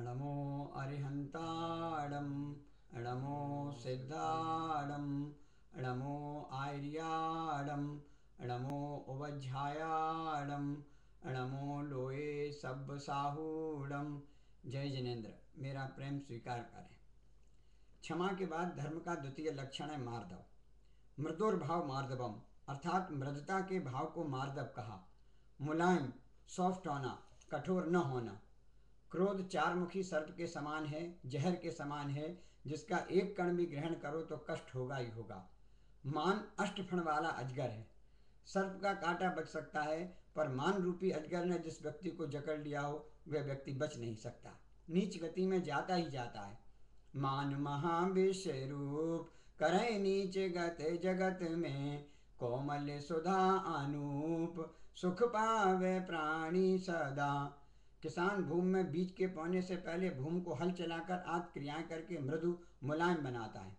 नमो अरिहंताड़म, नमो सिद्धाड़म, नमो आर्याड़म, नमो उवज्झायाड़म, नमो लोए सब साहूड़म। जय जिनेन्द्र, मेरा प्रेम स्वीकार करें। क्षमा के बाद धर्म का द्वितीय लक्षण है मार्दव। मृदुर्भाव मार्दवम अर्थात मृदता के भाव को मार्दव कहा। मुलायम, सॉफ्ट होना, कठोर न होना। क्रोध चारमुखी सर्प के समान है, जहर के समान है, जिसका एक कण भी ग्रहण करो तो कष्ट होगा ही होगा। मान अष्टफण वाला अजगर है। सर्प का कांटा बच सकता है, पर मान रूपी अजगर ने जिस व्यक्ति को जकड़ लिया हो वह व्यक्ति बच नहीं सकता, नीच गति में जाता ही जाता है। मान महाविष रूप करे नीच गत जगत में, कोमल सुधा अनूप सुख पावे प्राणी सदा। किसान भूमि में बीज के बोने से पहले भूमि को हल चलाकर आदि क्रियाएं करके मृदु मुलायम बनाता है।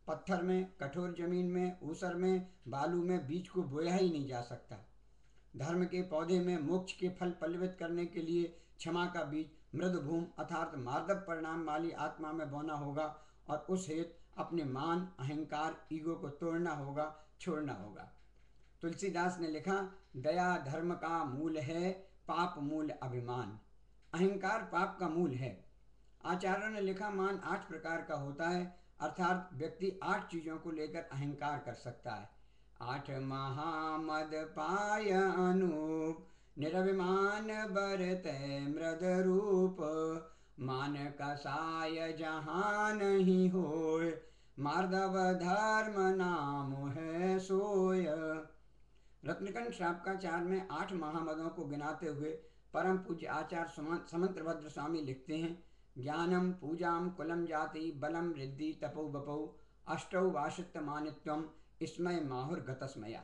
पत्थर में, कठोर जमीन में, ऊसर में, बालू में बीज को बोया ही नहीं जा सकता। धर्म के पौधे में मोक्ष के फल पल्लवित करने के लिए क्षमा का बीज मृदु भूमि अर्थात मार्दव परिणाम वाली आत्मा में बोना होगा, और उस हेतु अपने मान, अहंकार, ईगो को तोड़ना होगा, छोड़ना होगा। तुलसीदास ने लिखा, दया धर्म का मूल है, पाप मूल अभिमान। अहंकार पाप का मूल है। आचार्यों ने लिखा, मान 8 प्रकार का होता है, अर्थात व्यक्ति 8 चीजों को लेकर अहंकार कर सकता है। 8 महामद पाय अनूप, निरभिमान बरतै मृद रूप, मान कसाय जहाँ नहीं होय, मार्दव धर्म नाम है सोय। रत्नकंठ श्रावकाचार में 8 महामदों को गिनाते हुए परम पूज्य आचार्य समंत्रभद्र स्वामी लिखते हैं, ज्ञानम पूजाम कुलम जाति बलम रिद्धि तपो बपौ अष्टौ वाशित मानित्वम इसमय माहुर गतस्मया।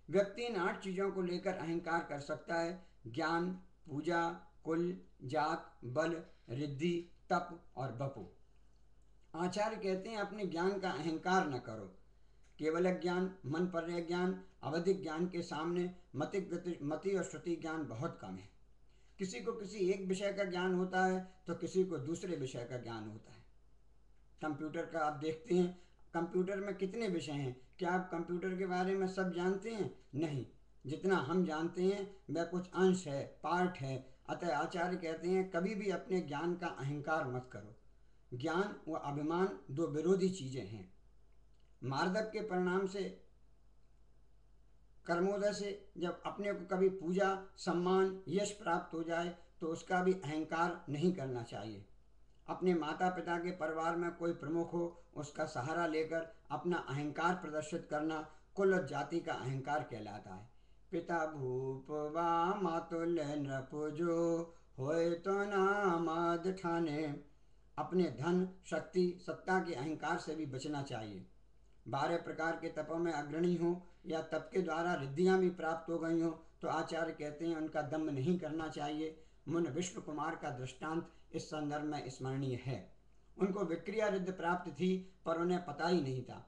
व्यक्ति इन 8 चीजों को लेकर अहंकार कर सकता है, ज्ञान, पूजा, कुल, जात, बल, रिद्धि, तप और बपु। आचार्य कहते हैं, अपने ज्ञान का अहंकार न करो। केवल ज्ञान, मन पर्य ज्ञान, अवधिक ज्ञान के सामने मति और श्रुति ज्ञान बहुत कम है। किसी को किसी एक विषय का ज्ञान होता है तो किसी को दूसरे विषय का ज्ञान होता है। कंप्यूटर का आप देखते हैं, कंप्यूटर में कितने विषय हैं? क्या आप कंप्यूटर के बारे में सब जानते हैं? नहीं, जितना हम जानते हैं वह कुछ अंश है, पार्ट है। अतः आचार्य कहते हैं, कभी भी अपने ज्ञान का अहंकार मत करो। ज्ञान व अभिमान 2 विरोधी चीजें हैं। मार्दव के परिणाम से, कर्मोदय से जब अपने को कभी पूजा, सम्मान, यश प्राप्त हो जाए तो उसका भी अहंकार नहीं करना चाहिए। अपने माता पिता के परिवार में कोई प्रमुख हो, उसका सहारा लेकर अपना अहंकार प्रदर्शित करना कुल और जाति का अहंकार कहलाता है। पिता भूप वा मातुल्य नृप जो होए तो नामद ठाने। अपने धन, शक्ति, सत्ता के अहंकार से भी बचना चाहिए। 12 प्रकार के तपों में अग्रणी हो या तप के द्वारा रिद्धियां भी प्राप्त हो गई हो तो आचार्य कहते हैं, उनका दम्भ नहीं करना चाहिए। मुन विष्णु कुमार का दृष्टांत इस संदर्भ में स्मरणीय है। उनको विक्रिया रिद्धि प्राप्त थी, पर उन्हें पता ही नहीं था।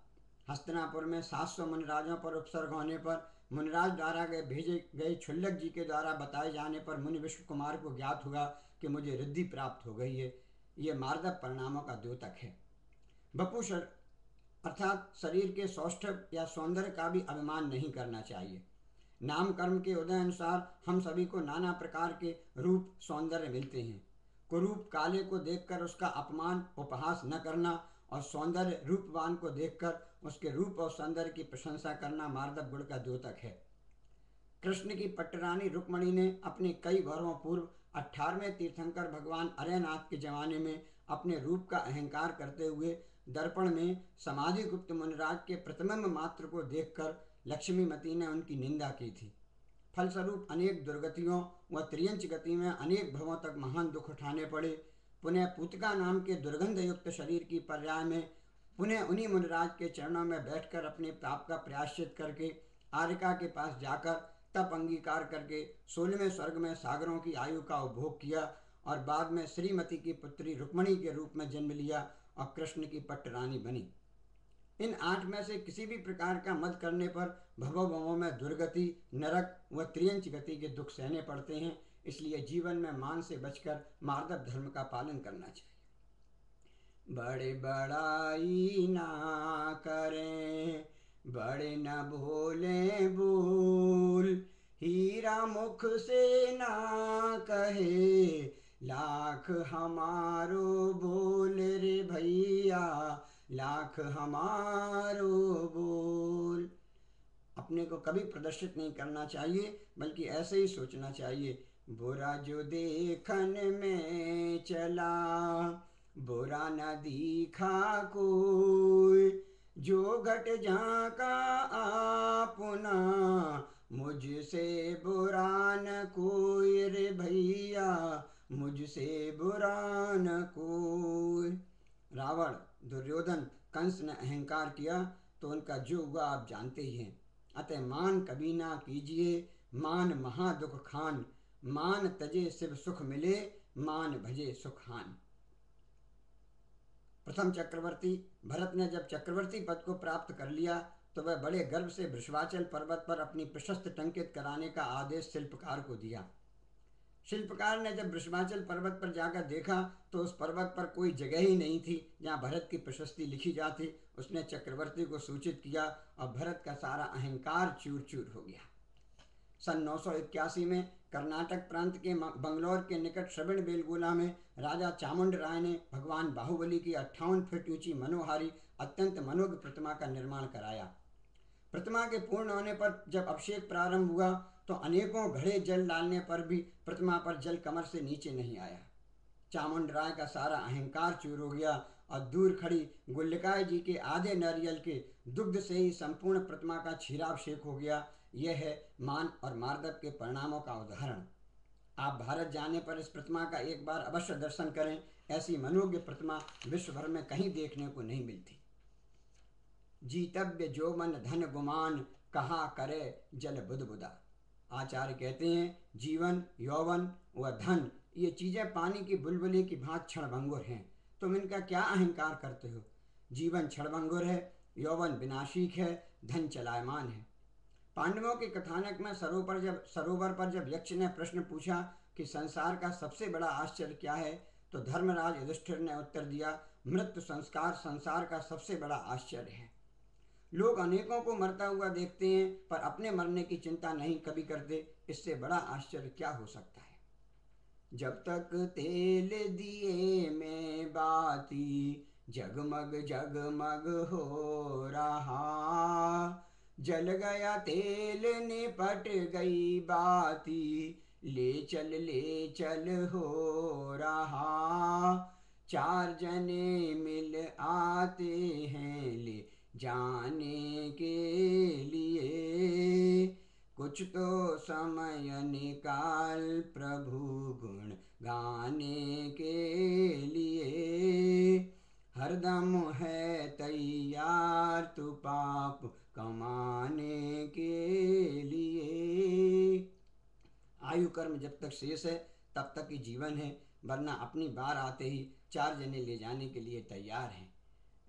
हस्तिनापुर में 700 मुनिराजों पर उपसर्ग होने पर मुनिराज द्वारा भेजे गए क्षुल्लक जी के द्वारा बताए जाने पर मुनि विष्णु कुमार को ज्ञात हुआ कि मुझे रिद्धि प्राप्त हो गई है। ये मार्दव परिणामों का द्योतक है। बपुषर अर्थात शरीर के सौष्ठव या सौंदर्य का भी अभिमान नहीं करना चाहिए। नाम कर्म के उदय अनुसार हम सभी को नाना प्रकार के रूप, सौंदर्य मिलते हैं। कुरूप काले को देखकर उसका अपमान, उपहास न करना और सौंदर्य रूपवान को देखकर उसके रूप और सौंदर्य की प्रशंसा करना मार्दव गुण का द्योतक है। कृष्ण की पट्टरानी रुक्मणी ने अपने कई वर्षों पूर्व 18वें तीर्थंकर भगवान अरयनाथ के जमाने में अपने रूप का अहंकार करते हुए दर्पण में समाधि गुप्त मुनिराज के प्रतिबिंब मात्र को देखकर लक्ष्मीमती ने उनकी निंदा की थी। फलस्वरूप अनेक दुर्गतियों व त्रियंच गति में अनेक भवों तक महान दुख उठाने पड़े। पुनः पुतिका नाम के दुर्गंध युक्त शरीर की पर्याय में पुनः उन्हीं मुनिराज के चरणों में बैठकर अपने पाप का प्रायश्चित करके आरिका के पास जाकर तप अंगीकार करके 16वें स्वर्ग में सागरों की आयु का उपभोग किया और बाद में श्रीमती की पुत्री रुक्मणी के रूप में जन्म लिया और कृष्ण की पट्टरानी बनी। इन 8 में से किसी भी प्रकार का मद करने पर भवों में दुर्गति, नरक व त्रियंच गति के दुख सहने पड़ते हैं। इसलिए जीवन में मान से बचकर मार्दव धर्म का पालन करना चाहिए। बड़े बड़ाई ना करें, बड़े न बोले बोल, हीरा मुख से ना कहे, लाख हमारो बोल रे भैया, लाख हमारो बोल। अपने को कभी प्रदर्शित नहीं करना चाहिए, बल्कि ऐसे ही सोचना चाहिए, बुरा जो देखन में चला, बुरा न दिखा कोई, जो घट जाका आपना, मुझसे बुरा न कोई रे भैया, मुझसे बुरा न कोई। रावण, दुर्योधन, कंस ने अहंकार किया तो उनका जो हुआ आप जानते ही हैं। अतः मान कभी ना कीजिए, मान महादुख खान, मान तजे शिव सुख मिले, मान भजे सुख हान। प्रथम चक्रवर्ती भरत ने जब चक्रवर्ती पद को प्राप्त कर लिया तो वह बड़े गर्व से वृषभाचल पर्वत पर अपनी प्रशस्त टंकित कराने का आदेश शिल्पकार को दिया। शिल्पकार ने जब वृषभाचल पर्वत पर जाकर देखा तो उस पर्वत पर कोई जगह ही नहीं थी जहाँ भरत की प्रशस्ति लिखी जाती। उसने चक्रवर्ती को सूचित किया और भरत का सारा अहंकार चूर चूर हो गया। सन 981 में कर्नाटक प्रांत के बंगलौर के निकट श्रवण बेलगोला में राजा चामुंड राय ने भगवान बाहुबली की 58 फीट ऊंची मनोहारी अत्यंत मनोज्ञ प्रतिमा का निर्माण कराया। प्रतिमा के पूर्ण होने पर जब अभिषेक प्रारंभ हुआ तो अनेकों घड़े जल डालने पर भी प्रतिमा पर जल कमर से नीचे नहीं आया। चामुंड राय का सारा अहंकार चूर हो गया और दूर खड़ी गुल्लिकाय जी के आधे नारियल के दुग्ध से ही संपूर्ण प्रतिमा का क्षीराभिषेक हो गया। यह है मान और मार्दव के परिणामों का उदाहरण। आप भारत जाने पर इस प्रतिमा का एक बार अवश्य दर्शन करें। ऐसी मनोज्ञ प्रतिमा विश्व भर में कहीं देखने को नहीं मिलती। जीतव्य जो मन धन गुमान, कहा करे जल बुदबुदा। आचार्य कहते हैं जीवन, यौवन व धन ये चीज़ें पानी की बुलबुली की भांति क्षणभंगुर हैं। तुम इनका क्या अहंकार करते हो? जीवन क्षणभंगुर है, यौवन विनाशिक है, धन चलायमान है। पांडवों के कथानक में सरोवर पर जब यक्ष ने प्रश्न पूछा कि संसार का सबसे बड़ा आश्चर्य क्या है, तो धर्मराज युधिष्ठिर ने उत्तर दिया, मृत्यु संस्कार संसार का सबसे बड़ा आश्चर्य है। लोग अनेकों को मरता हुआ देखते हैं पर अपने मरने की चिंता नहीं कभी करते। इससे बड़ा आश्चर्य क्या हो सकता है? जब तक तेल दिए में बाती, जगमग जगमग हो रहा, जल गया तेल निपट गई बाती, ले चल हो रहा। चार जने मिल आते हैं ले जाने के लिए, कुछ तो समय निकाल प्रभु गुण गाने के लिए। हरदम है तैयार तू पाप कमाने के लिए। आयु कर्म जब तक शेष है तब तक ही जीवन है, वरना अपनी बार आते ही चार जने ले जाने के लिए तैयार हैं।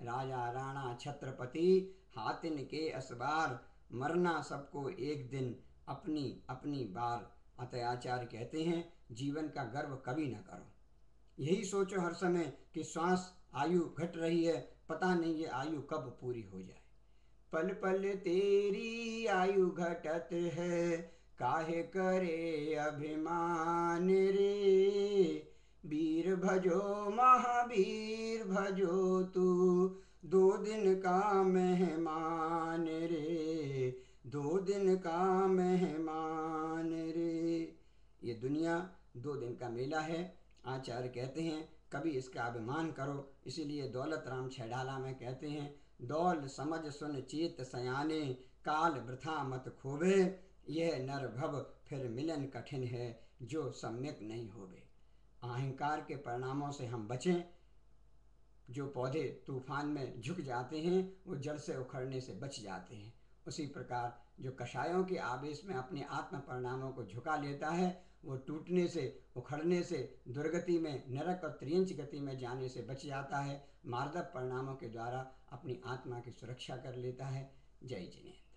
राजा राणा छत्रपति हातिन के असबार, मरना सबको एक दिन अपनी अपनी बार। अतः आचार्य कहते हैं जीवन का गर्व कभी न करो। यही सोचो हर समय कि श्वास आयु घट रही है, पता नहीं ये आयु कब पूरी हो जाए। पल पल तेरी आयु घटत है, काहे करे अभिमान रे। वीर भजो महावीर भजो तू, 2 दिन का मेहमान रे, 2 दिन का मेहमान रे। ये दुनिया 2 दिन का मेला है। आचार्य कहते हैं कभी इसका अभिमान करो। इसीलिए दौलत राम छैडाला में कहते हैं, दौल समझ सुन चेत सयाने, काल वृथा मत खोवे। यह नर भव फिर मिलन कठिन है, जो सम्यक नहीं होवे। अहंकार के परिणामों से हम बचें। जो पौधे तूफान में झुक जाते हैं वो जड़ से उखड़ने से बच जाते हैं। उसी प्रकार जो कषायों के आवेश में अपने आत्म परिणामों को झुका लेता है वो टूटने से, उखड़ने से, दुर्गति में, नरक और त्रियंच गति में जाने से बच जाता है। मार्दव परिणामों के द्वारा अपनी आत्मा की सुरक्षा कर लेता है। जय जिनेन्द्र।